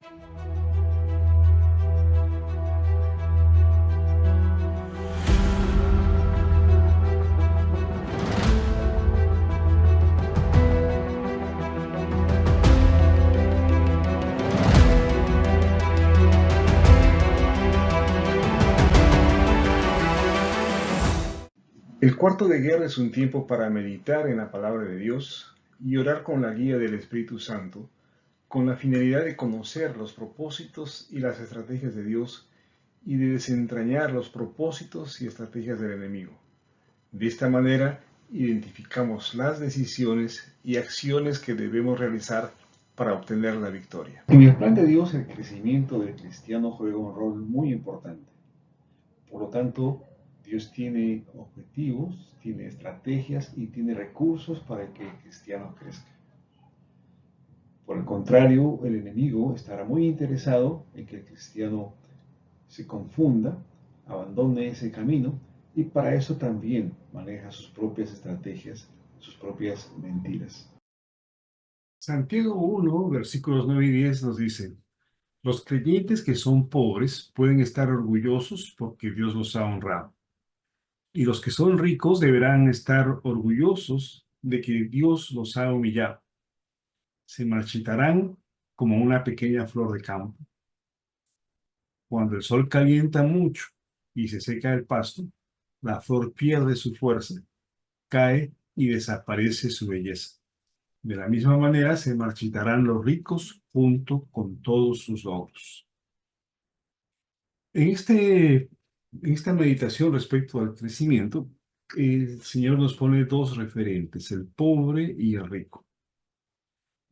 El cuarto de guerra es un tiempo para meditar en la palabra de Dios y orar con la guía del Espíritu Santo, con la finalidad de conocer los propósitos y las estrategias de Dios y de desentrañar los propósitos y estrategias del enemigo. De esta manera, identificamos las decisiones y acciones que debemos realizar para obtener la victoria. En el plan de Dios, el crecimiento del cristiano juega un rol muy importante. Por lo tanto, Dios tiene objetivos, tiene estrategias y tiene recursos para que el cristiano crezca. Por el contrario, el enemigo estará muy interesado en que el cristiano se confunda, abandone ese camino y para eso también maneja sus propias estrategias, sus propias mentiras. Santiago 1, versículos 9 y 10 nos dice: los creyentes que son pobres pueden estar orgullosos porque Dios los ha honrado. Y los que son ricos deberán estar orgullosos de que Dios los ha humillado. Se marchitarán como una pequeña flor de campo. Cuando el sol calienta mucho y se seca el pasto, la flor pierde su fuerza, cae y desaparece su belleza. De la misma manera se marchitarán los ricos junto con todos sus logros. En esta meditación respecto al crecimiento, el Señor nos pone dos referentes, el pobre y el rico.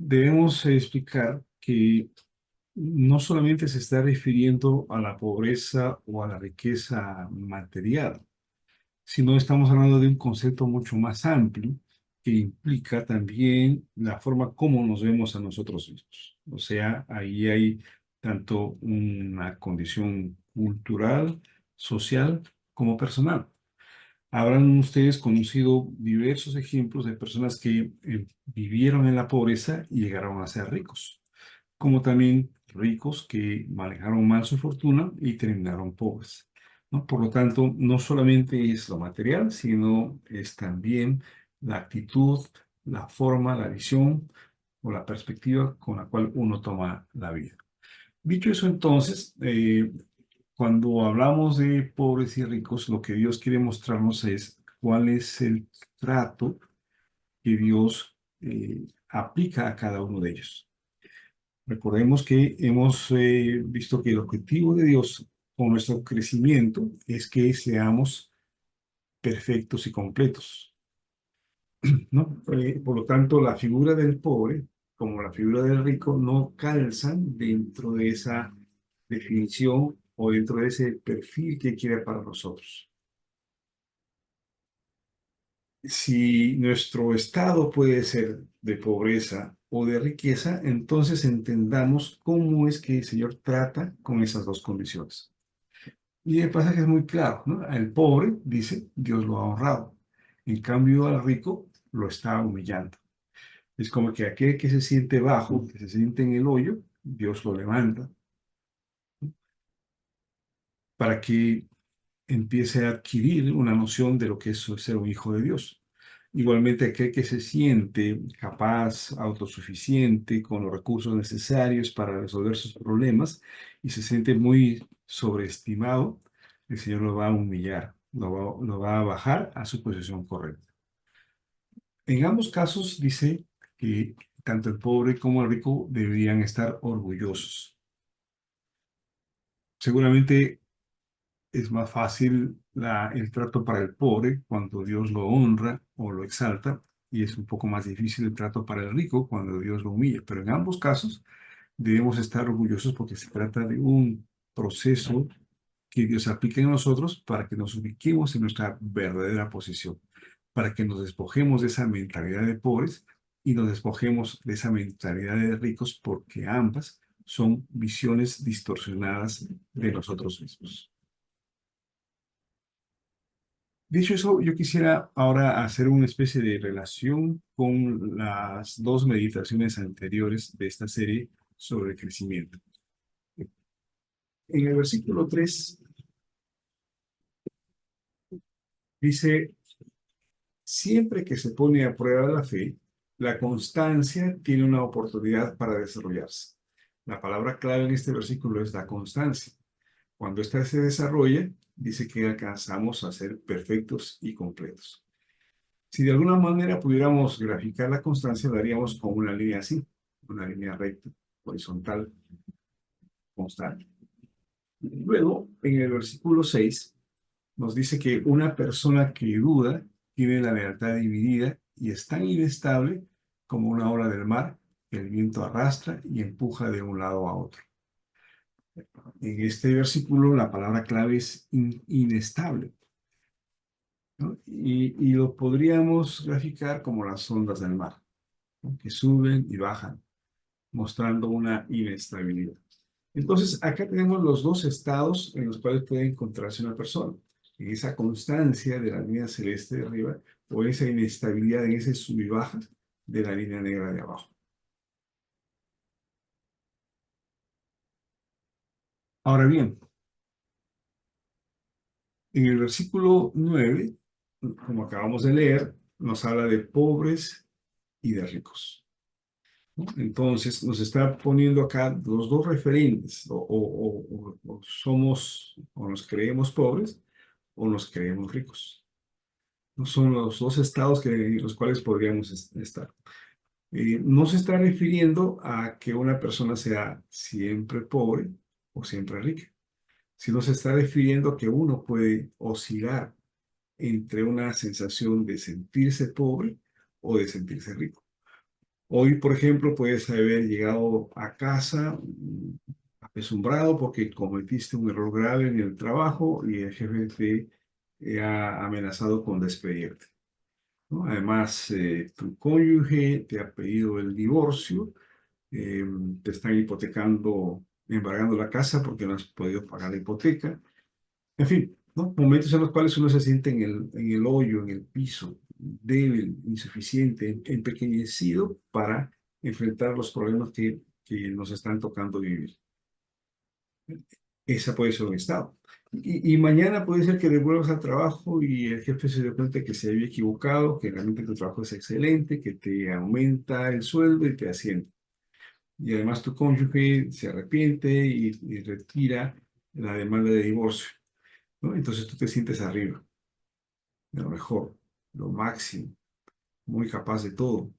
Debemos explicar que no solamente se está refiriendo a la pobreza o a la riqueza material, sino estamos hablando de un concepto mucho más amplio que implica también la forma como nos vemos a nosotros mismos. O sea, ahí hay tanto una condición cultural, social, como personal. Habrán ustedes conocido diversos ejemplos de personas que vivieron en la pobreza y llegaron a ser ricos, como también ricos que manejaron mal su fortuna y terminaron pobres, ¿no? Por lo tanto, no solamente es lo material, sino es también la actitud, la forma, la visión o la perspectiva con la cual uno toma la vida. Dicho eso, entonces, cuando hablamos de pobres y ricos, lo que Dios quiere mostrarnos es cuál es el trato que Dios aplica a cada uno de ellos. Recordemos que hemos visto que el objetivo de Dios con nuestro crecimiento es que seamos perfectos y completos, ¿no? Por lo tanto, la figura del pobre como la figura del rico no calzan dentro de esa definición o dentro de ese perfil que quiere para nosotros. Si nuestro estado puede ser de pobreza o de riqueza, entonces entendamos cómo es que el Señor trata con esas dos condiciones. Y el pasaje es muy claro, ¿no? Al pobre, dice, Dios lo ha honrado. En cambio, al rico lo está humillando. Es como que aquel que se siente bajo, que se siente en el hoyo, Dios lo levanta para que empiece a adquirir una noción de lo que es ser un hijo de Dios. Igualmente, aquel que se siente capaz, autosuficiente, con los recursos necesarios para resolver sus problemas y se siente muy sobreestimado, el Señor lo va a humillar, lo va a bajar a su posición correcta. En ambos casos dice que tanto el pobre como el rico deberían estar orgullosos. Seguramente es más fácil el trato para el pobre cuando Dios lo honra o lo exalta, y es un poco más difícil el trato para el rico cuando Dios lo humilla. Pero en ambos casos debemos estar orgullosos porque se trata de un proceso que Dios aplica en nosotros para que nos ubiquemos en nuestra verdadera posición, para que nos despojemos de esa mentalidad de pobres y nos despojemos de esa mentalidad de ricos, porque ambas son visiones distorsionadas de nosotros mismos. Dicho eso, yo quisiera ahora hacer una especie de relación con las dos meditaciones anteriores de esta serie sobre el crecimiento. En el versículo 3 dice, siempre que se pone a prueba la fe, la constancia tiene una oportunidad para desarrollarse. La palabra clave en este versículo es la constancia. Cuando ésta se desarrolla, dice que alcanzamos a ser perfectos y completos. Si de alguna manera pudiéramos graficar la constancia, la haríamos como una línea así, una línea recta, horizontal, constante. Luego, en el versículo 6, nos dice que una persona que duda tiene la lealtad dividida y es tan inestable como una ola del mar que el viento arrastra y empuja de un lado a otro. En este versículo la palabra clave es inestable, ¿no? Y lo podríamos graficar como las ondas del mar, ¿no? Que suben y bajan, mostrando una inestabilidad. Entonces, acá tenemos los dos estados en los cuales puede encontrarse una persona. En esa constancia de la línea celeste de arriba o esa inestabilidad en ese sub y baja de la línea negra de abajo. Ahora bien, en el versículo 9, como acabamos de leer, nos habla de pobres y de ricos, ¿no? Entonces, nos está poniendo acá los dos referentes, o somos, o nos creemos pobres, o nos creemos ricos. No son los dos estados en los cuales podríamos estar. No se está refiriendo a que una persona sea siempre pobre o siempre rica, sino se está refiriendo a que uno puede oscilar entre una sensación de sentirse pobre o de sentirse rico. Hoy, por ejemplo, puedes haber llegado a casa apesumbrado porque cometiste un error grave en el trabajo y el jefe te ha amenazado con despedirte, ¿no? Además, tu cónyuge te ha pedido el divorcio, eh, te están hipotecando, embargando la casa porque no has podido pagar la hipoteca. En fin, ¿no? Momentos en los cuales uno se siente en el hoyo, en el piso, débil, insuficiente, empequeñecido para enfrentar los problemas que nos están tocando vivir. Esa puede ser un estado. Y mañana puede ser que devuelvas al trabajo y el jefe se dé cuenta que se había equivocado, que realmente tu trabajo es excelente, que te aumenta el sueldo y te asciende. Y además tu cónyuge se arrepiente y retira la demanda de divorcio, ¿no? Entonces tú te sientes arriba, de lo mejor, lo máximo, muy capaz de todo.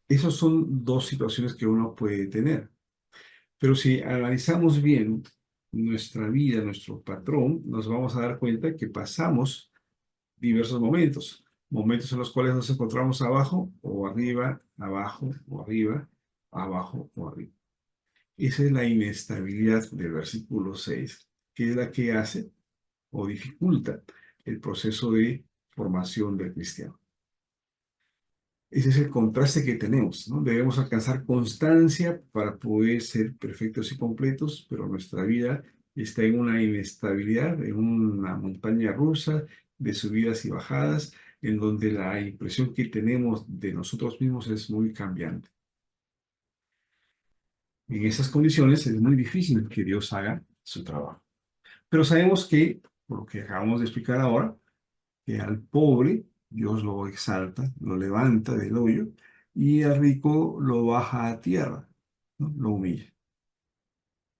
Esas son dos situaciones que uno puede tener. Pero si analizamos bien nuestra vida, nuestro patrón, nos vamos a dar cuenta que pasamos diversos momentos. Momentos en los cuales nos encontramos abajo o arriba, abajo o arriba, abajo o arriba. Esa es la inestabilidad del versículo 6, que es la que hace o dificulta el proceso de formación del cristiano. Ese es el contraste que tenemos, ¿no? Debemos alcanzar constancia para poder ser perfectos y completos, pero nuestra vida está en una inestabilidad, en una montaña rusa de subidas y bajadas, en donde la impresión que tenemos de nosotros mismos es muy cambiante. En esas condiciones es muy difícil que Dios haga su trabajo. Pero sabemos que, por lo que acabamos de explicar ahora, que al pobre Dios lo exalta, lo levanta del hoyo, y al rico lo baja a tierra, ¿no? Lo humilla.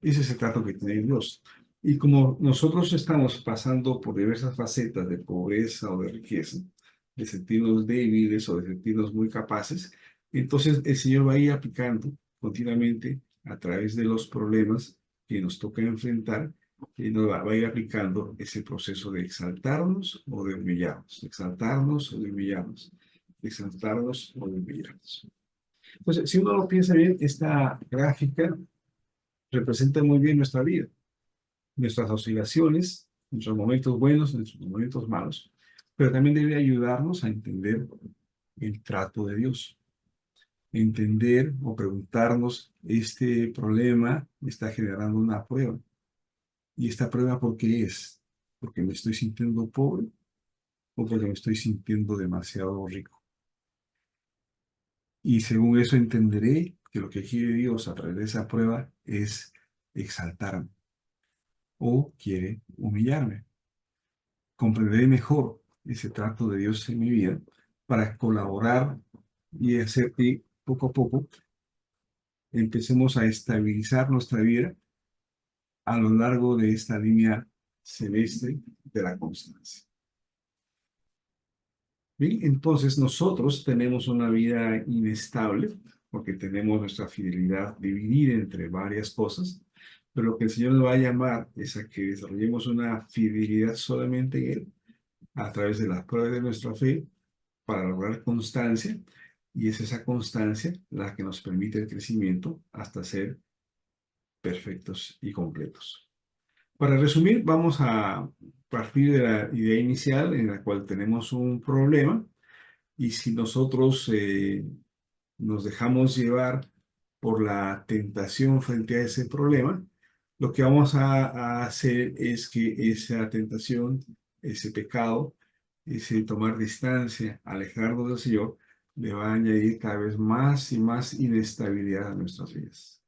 Ese es el trato que tiene Dios. Y como nosotros estamos pasando por diversas facetas de pobreza o de riqueza, de sentirnos débiles o de sentirnos muy capaces, entonces el Señor va a ir aplicando continuamente a través de los problemas que nos toca enfrentar, y nos va a ir aplicando ese proceso de exaltarnos o de humillarnos, exaltarnos o de humillarnos, exaltarnos o de humillarnos. Entonces, si uno lo piensa bien, esta gráfica representa muy bien nuestra vida, nuestras oscilaciones, nuestros momentos buenos, nuestros momentos malos, pero también debe ayudarnos a entender el trato de Dios, entender o preguntarnos, este problema me está generando una prueba. ¿Y esta prueba por qué es? ¿Porque me estoy sintiendo pobre o porque me estoy sintiendo demasiado rico? Y según eso entenderé que lo que quiere Dios a través de esa prueba es exaltarme o quiere humillarme. Comprenderé mejor ese trato de Dios en mi vida para colaborar y hacer que poco a poco empecemos a estabilizar nuestra vida a lo largo de esta línea celeste de la constancia. Bien, entonces nosotros tenemos una vida inestable porque tenemos nuestra fidelidad dividida entre varias cosas, pero lo que el Señor nos va a llamar es a que desarrollemos una fidelidad solamente en Él a través de las pruebas de nuestra fe para lograr constancia, y es esa constancia la que nos permite el crecimiento hasta ser perfectos y completos. Para resumir, vamos a partir de la idea inicial en la cual tenemos un problema, y si nosotros nos dejamos llevar por la tentación frente a ese problema, lo que vamos a hacer es que esa tentación, ese pecado, ese tomar distancia, alejarnos del Señor, le va a añadir cada vez más y más inestabilidad a nuestras vidas.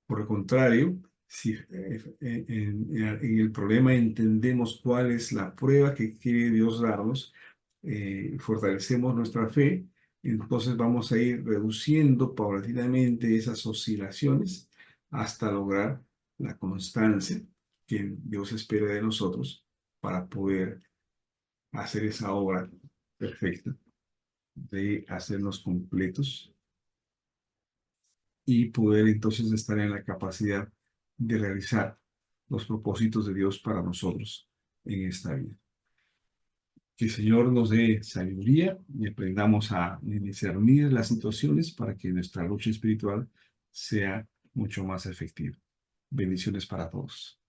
Por el contrario, si en el problema entendemos cuál es la prueba que quiere Dios darnos, fortalecemos nuestra fe, entonces vamos a ir reduciendo paulatinamente esas oscilaciones hasta lograr la constancia que Dios espera de nosotros para poder hacer esa obra perfecta de hacernos completos y poder entonces estar en la capacidad de realizar los propósitos de Dios para nosotros en esta vida. Que el Señor nos dé sabiduría y aprendamos a discernir las situaciones para que nuestra lucha espiritual sea mucho más efectiva. Bendiciones para todos.